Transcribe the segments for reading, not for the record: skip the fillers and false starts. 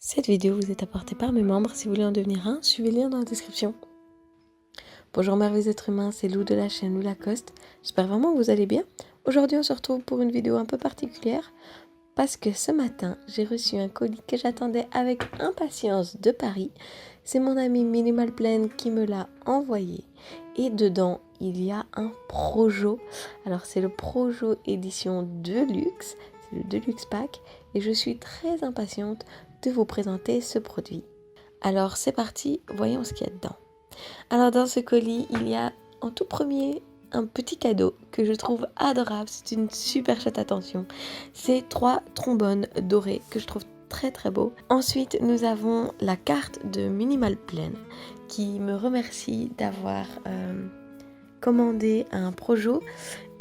Cette vidéo vous est apportée par mes membres. Si vous voulez en devenir un, suivez le lien dans la description. Bonjour merveilleux êtres humains, c'est Lou de la chaîne Lou Lacoste. J'espère vraiment que vous allez bien. Aujourd'hui on se retrouve pour une vidéo un peu particulière parce que ce matin j'ai reçu un colis que j'attendais avec impatience de Paris. C'est mon ami Minimal Plan qui me l'a envoyé et dedans il y a un Projo. Alors c'est le Projo édition Deluxe, c'est le Deluxe Pack et je suis très impatiente de vous présenter ce produit. Alors c'est parti, voyons ce qu'il y a dedans. Alors dans ce colis, il y a en tout premier un petit cadeau que je trouve adorable, c'est une super chouette attention. C'est 3 trombones dorés que je trouve très très beaux. Ensuite nous avons la carte de Minimal Plan qui me remercie d'avoir commandé un Projo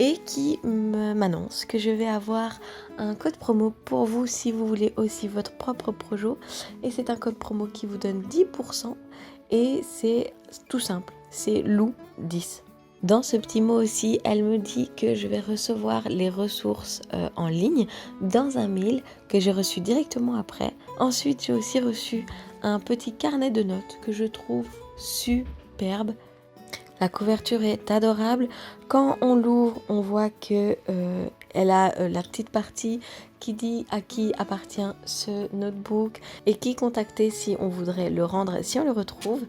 et qui m'annonce que je vais avoir un code promo pour vous si vous voulez aussi votre propre Projo. Et c'est un code promo qui vous donne 10% et c'est tout simple, c'est LOU10. Dans ce petit mot aussi, elle me dit que je vais recevoir les ressources en ligne dans un mail que j'ai reçu directement après. Ensuite, j'ai aussi reçu un petit carnet de notes que je trouve superbe. La couverture est adorable. Quand on l'ouvre, on voit que elle a la petite partie qui dit à qui appartient ce notebook et qui contacter si on voudrait le rendre, si on le retrouve.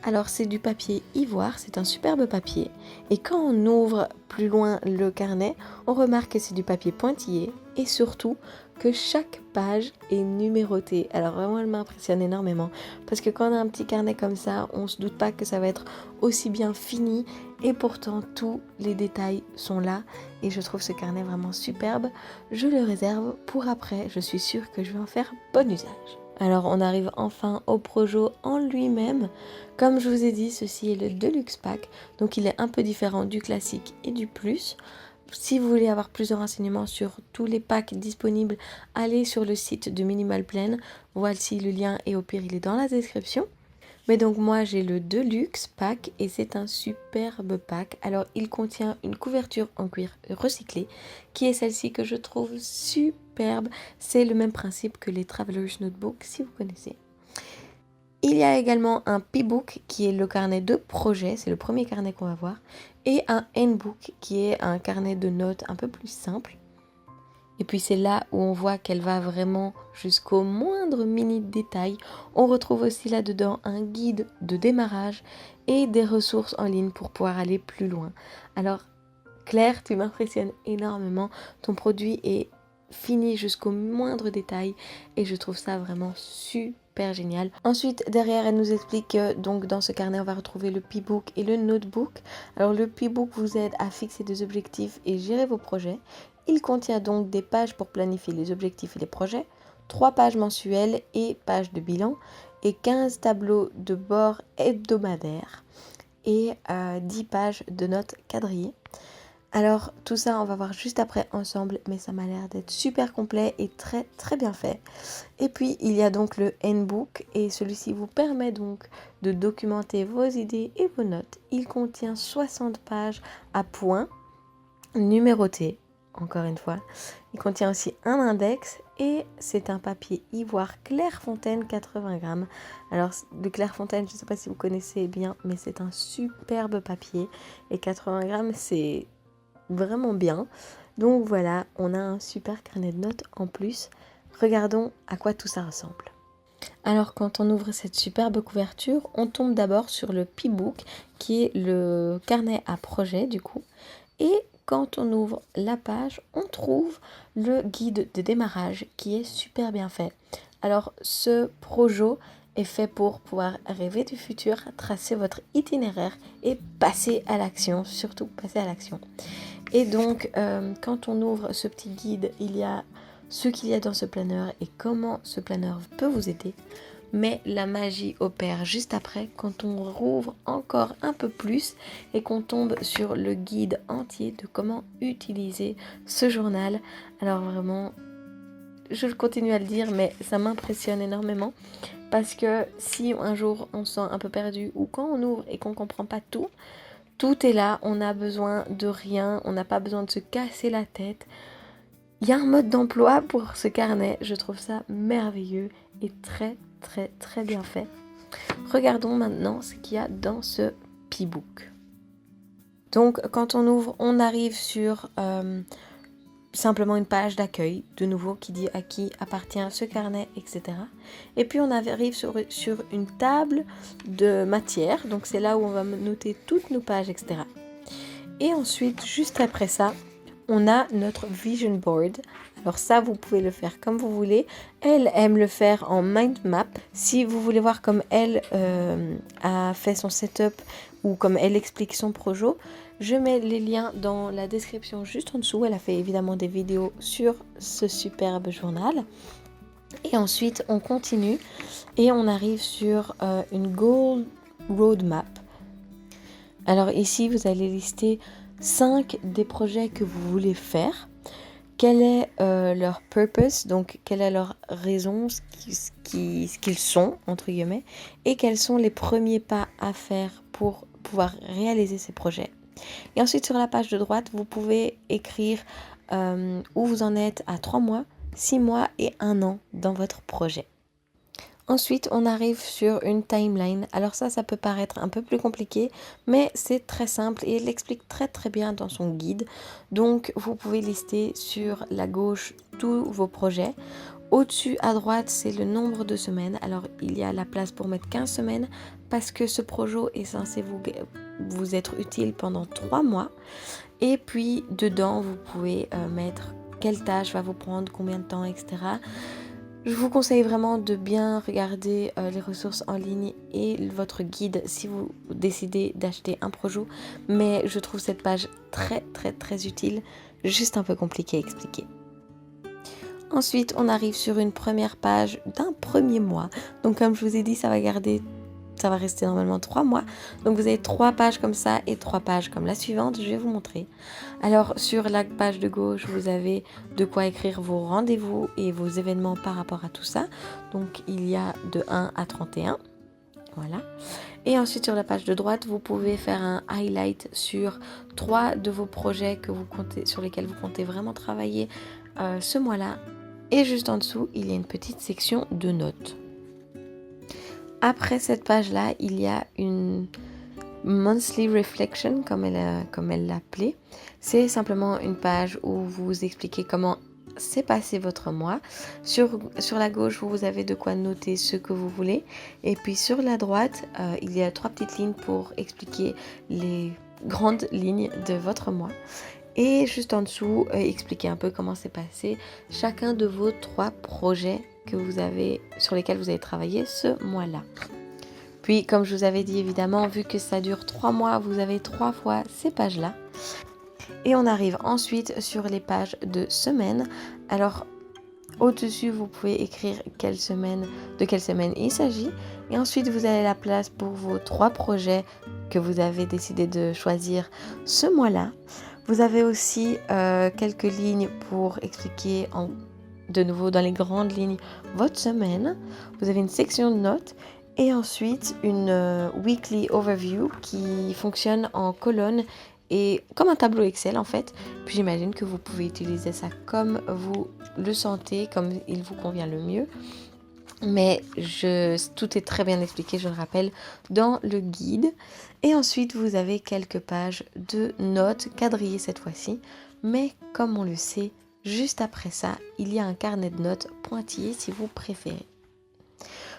Alors c'est du papier ivoire, c'est un superbe papier. Et quand on ouvre plus loin le carnet, on remarque que c'est du papier pointillé et surtout que chaque page est numérotée. Alors vraiment, elle m'impressionne énormément parce que quand on a un petit carnet comme ça, on se doute pas que ça va être aussi bien fini et pourtant tous les détails sont là et je trouve ce carnet vraiment superbe. Je le réserve pour après, je suis sûre que je vais en faire bon usage. Alors on arrive enfin au Projo en lui-même. Comme je vous ai dit, ceci est le Deluxe Pack, donc il est un peu différent du classique et du plus. Si vous voulez avoir plus de renseignements sur tous les packs disponibles, allez sur le site de Minimal Plan. Voici le lien et au pire il est dans la description. Mais donc moi j'ai le Deluxe Pack et c'est un superbe pack. Alors il contient une couverture en cuir recyclé qui est celle-ci que je trouve superbe. C'est le même principe que les Traveler's Notebook si vous connaissez. Il y a également un P-Book qui est le carnet de projet, c'est le premier carnet qu'on va voir, et un Handbook qui est un carnet de notes un peu plus simple. Et puis c'est là où on voit qu'elle va vraiment jusqu'au moindre mini détail. On retrouve aussi là-dedans un guide de démarrage et des ressources en ligne pour pouvoir aller plus loin. Alors Claire, tu m'impressionnes énormément. Ton produit est fini jusqu'au moindre détail et je trouve ça vraiment super génial. Ensuite, derrière, elle nous explique que donc dans ce carnet, on va retrouver le P-Book et le Notebook. Alors le P-Book vous aide à fixer des objectifs et gérer vos projets. Il contient donc des pages pour planifier les objectifs et les projets, 3 pages mensuelles et pages de bilan et 15 tableaux de bord hebdomadaires et 10 pages de notes quadrillées. Alors tout ça on va voir juste après ensemble, mais ça m'a l'air d'être super complet et très très bien fait. Et puis il y a donc le Handbook et celui-ci vous permet donc de documenter vos idées et vos notes. Il contient 60 pages à points, numérotées, encore une fois. Il contient aussi un index et c'est un papier ivoire Clairefontaine 80 grammes. Alors le Clairefontaine, je ne sais pas si vous connaissez bien, mais c'est un superbe papier et 80 grammes c'est vraiment bien. Donc voilà, on a un super carnet de notes en plus. Regardons à quoi tout ça ressemble. Alors quand on ouvre cette superbe couverture, on tombe d'abord sur le P-Book qui est le carnet à projet du coup. Et quand on ouvre la page, on trouve le guide de démarrage qui est super bien fait. Alors ce Projo est fait pour pouvoir rêver du futur, tracer votre itinéraire et passer à l'action, surtout passer à l'action. Et donc, quand on ouvre ce petit guide, il y a ce qu'il y a dans ce planeur et comment ce planeur peut vous aider. Mais la magie opère juste après quand on rouvre encore un peu plus et qu'on tombe sur le guide entier de comment utiliser ce journal. Alors vraiment, je continue à le dire, mais ça m'impressionne énormément parce que si un jour on se sent un peu perdu ou quand on ouvre et qu'on ne comprend pas tout, tout est là, on n'a besoin de rien, on n'a pas besoin de se casser la tête. Il y a un mode d'emploi pour ce carnet, je trouve ça merveilleux est très très très bien fait. Regardons maintenant ce qu'il y a dans ce P-Book. Donc quand on ouvre, on arrive sur simplement une page d'accueil, de nouveau qui dit à qui appartient ce carnet, etc. Et puis on arrive sur une table de matière, donc c'est là où on va noter toutes nos pages, etc. Et ensuite, juste après ça, on a notre vision board. Alors ça, vous pouvez le faire comme vous voulez. Elle aime le faire en mind map. Si vous voulez voir comme elle a fait son setup ou comme elle explique son projet, je mets les liens dans la description juste en dessous. Elle a fait évidemment des vidéos sur ce superbe journal. Et ensuite, on continue et on arrive sur une goal roadmap. Alors ici, vous allez lister 5 des projets que vous voulez faire. Quel est leur purpose, donc quelle est leur raison, ce qu'ils sont, entre guillemets, et quels sont les premiers pas à faire pour pouvoir réaliser ces projets. Et ensuite, sur la page de droite, vous pouvez écrire où vous en êtes à 3 mois, 6 mois et 1 an dans votre projet. Ensuite, on arrive sur une timeline. Alors ça peut paraître un peu plus compliqué, mais c'est très simple et il l'explique très très bien dans son guide. Donc, vous pouvez lister sur la gauche tous vos projets. Au-dessus à droite, c'est le nombre de semaines. Alors, il y a la place pour mettre 15 semaines parce que ce projet est censé vous être utile pendant 3 mois. Et puis, dedans, vous pouvez mettre quelle tâche va vous prendre, combien de temps, etc. Je vous conseille vraiment de bien regarder les ressources en ligne et votre guide si vous décidez d'acheter un projet. Mais je trouve cette page très très très utile, juste un peu compliqué à expliquer. Ensuite, on arrive sur une première page d'un premier mois. Donc comme je vous ai dit, ça va rester normalement 3 mois. Donc vous avez 3 pages comme ça et 3 pages comme la suivante. Je vais vous montrer. Alors sur la page de gauche, vous avez de quoi écrire vos rendez-vous et vos événements par rapport à tout ça. Donc il y a de 1 à 31. Voilà. Et ensuite sur la page de droite, vous pouvez faire un highlight sur 3 de vos projets sur lesquels vous comptez vraiment travailler ce mois-là. Et juste en dessous, il y a une petite section de notes. Après cette page-là, il y a une monthly reflection, comme elle l'appelait. C'est simplement une page où vous expliquez comment s'est passé votre mois. Sur la gauche, vous avez de quoi noter ce que vous voulez. Et puis sur la droite, il y a 3 petites lignes pour expliquer les grandes lignes de votre mois. Et juste en dessous, expliquer un peu comment s'est passé chacun de vos 3 projets sur lesquels vous avez travaillé ce mois-là. Puis, comme je vous avais dit, évidemment, vu que ça dure 3 mois, vous avez 3 fois ces pages-là. Et on arrive ensuite sur les pages de semaine. Alors, au-dessus, vous pouvez écrire de quelle semaine il s'agit. Et ensuite, vous avez la place pour vos 3 projets que vous avez décidé de choisir ce mois-là. Vous avez aussi quelques lignes pour expliquer de nouveau dans les grandes lignes votre semaine. Vous avez une section de notes et ensuite une weekly overview qui fonctionne en colonne et comme un tableau Excel en fait. Puis j'imagine que vous pouvez utiliser ça comme vous le sentez, comme il vous convient le mieux. Mais tout est très bien expliqué, je le rappelle, dans le guide. Et ensuite, vous avez quelques pages de notes quadrillées cette fois-ci. Mais comme on le sait, juste après ça, il y a un carnet de notes pointillé si vous préférez.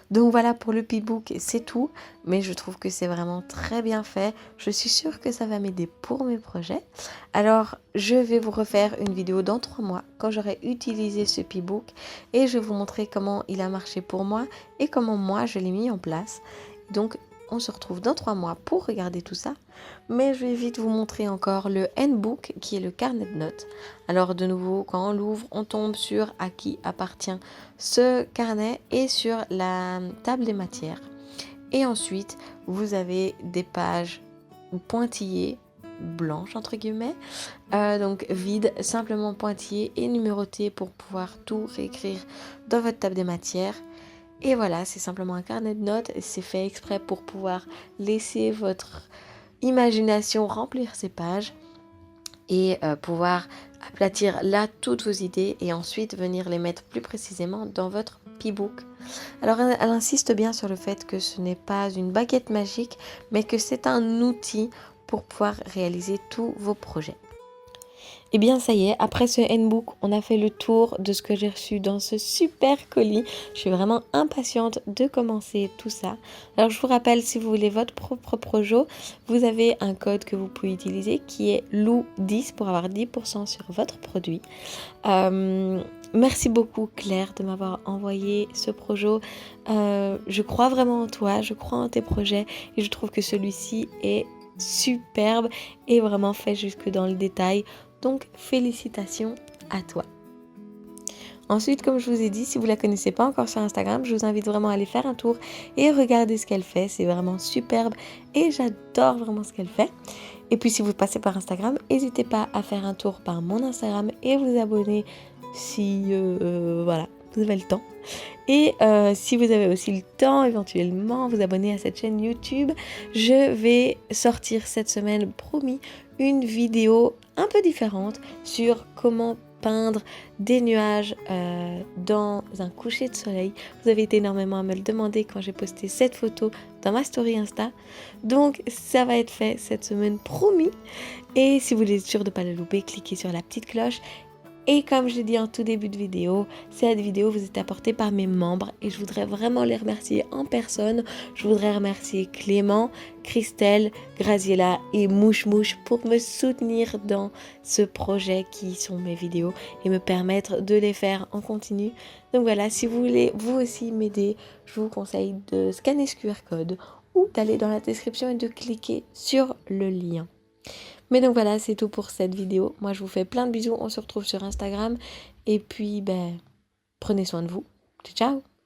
Donc voilà pour le P-Book, c'est tout. Mais je trouve que c'est vraiment très bien fait. Je suis sûre que ça va m'aider pour mes projets. Alors, je vais vous refaire une vidéo dans 3 mois quand j'aurai utilisé ce P-Book. Et je vais vous montrer comment il a marché pour moi et comment moi je l'ai mis en place. Donc, on se retrouve dans 3 mois pour regarder tout ça. Mais je vais vite vous montrer encore le Handbook qui est le carnet de notes. Alors de nouveau, quand on l'ouvre, on tombe sur à qui appartient ce carnet et sur la table des matières. Et ensuite, vous avez des pages pointillées, blanches entre guillemets, donc vides, simplement pointillées et numérotées pour pouvoir tout réécrire dans votre table des matières. Et voilà, c'est simplement un carnet de notes, c'est fait exprès pour pouvoir laisser votre imagination remplir ces pages. et pouvoir aplatir là toutes vos idées et ensuite venir les mettre plus précisément dans votre P-book. Alors elle insiste bien sur le fait que ce n'est pas une baguette magique, mais que c'est un outil pour pouvoir réaliser tous vos projets. Et bien ça y est, après ce handbook, on a fait le tour de ce que j'ai reçu dans ce super colis. Je suis vraiment impatiente de commencer tout ça. Alors je vous rappelle, si vous voulez votre propre projo, vous avez un code que vous pouvez utiliser qui est LOU10 pour avoir 10% sur votre produit. Merci beaucoup Claire de m'avoir envoyé ce projo. Je crois vraiment en toi, je crois en tes projets et je trouve que celui-ci est superbe et vraiment fait jusque dans le détail. Donc félicitations à toi. Ensuite, comme je vous ai dit, si vous ne la connaissez pas encore sur Instagram, je vous invite vraiment à aller faire un tour et regarder ce qu'elle fait. C'est vraiment superbe et j'adore vraiment ce qu'elle fait. Et puis si vous passez par Instagram, n'hésitez pas à faire un tour par mon Instagram et vous abonner si voilà, vous avez le temps. Et si vous avez aussi le temps, éventuellement, vous abonner à cette chaîne YouTube. Je vais sortir cette semaine, promis, une vidéo un peu différente sur comment peindre des nuages dans un coucher de soleil. Vous avez été énormément à me le demander quand j'ai posté cette photo dans ma story Insta. Donc ça va être fait cette semaine, promis. Et si vous voulez être sûr de ne pas le louper, cliquez sur la petite cloche. Et comme je l'ai dit en tout début de vidéo, cette vidéo vous est apportée par mes membres et je voudrais vraiment les remercier en personne. Je voudrais remercier Clément, Christelle, Graziella et Mouche Mouche pour me soutenir dans ce projet qui sont mes vidéos et me permettre de les faire en continu. Donc voilà, si vous voulez vous aussi m'aider, je vous conseille de scanner ce QR code ou d'aller dans la description et de cliquer sur le lien. Mais donc voilà, c'est tout pour cette vidéo. Moi, je vous fais plein de bisous. On se retrouve sur Instagram. Et puis, prenez soin de vous. Ciao, ciao!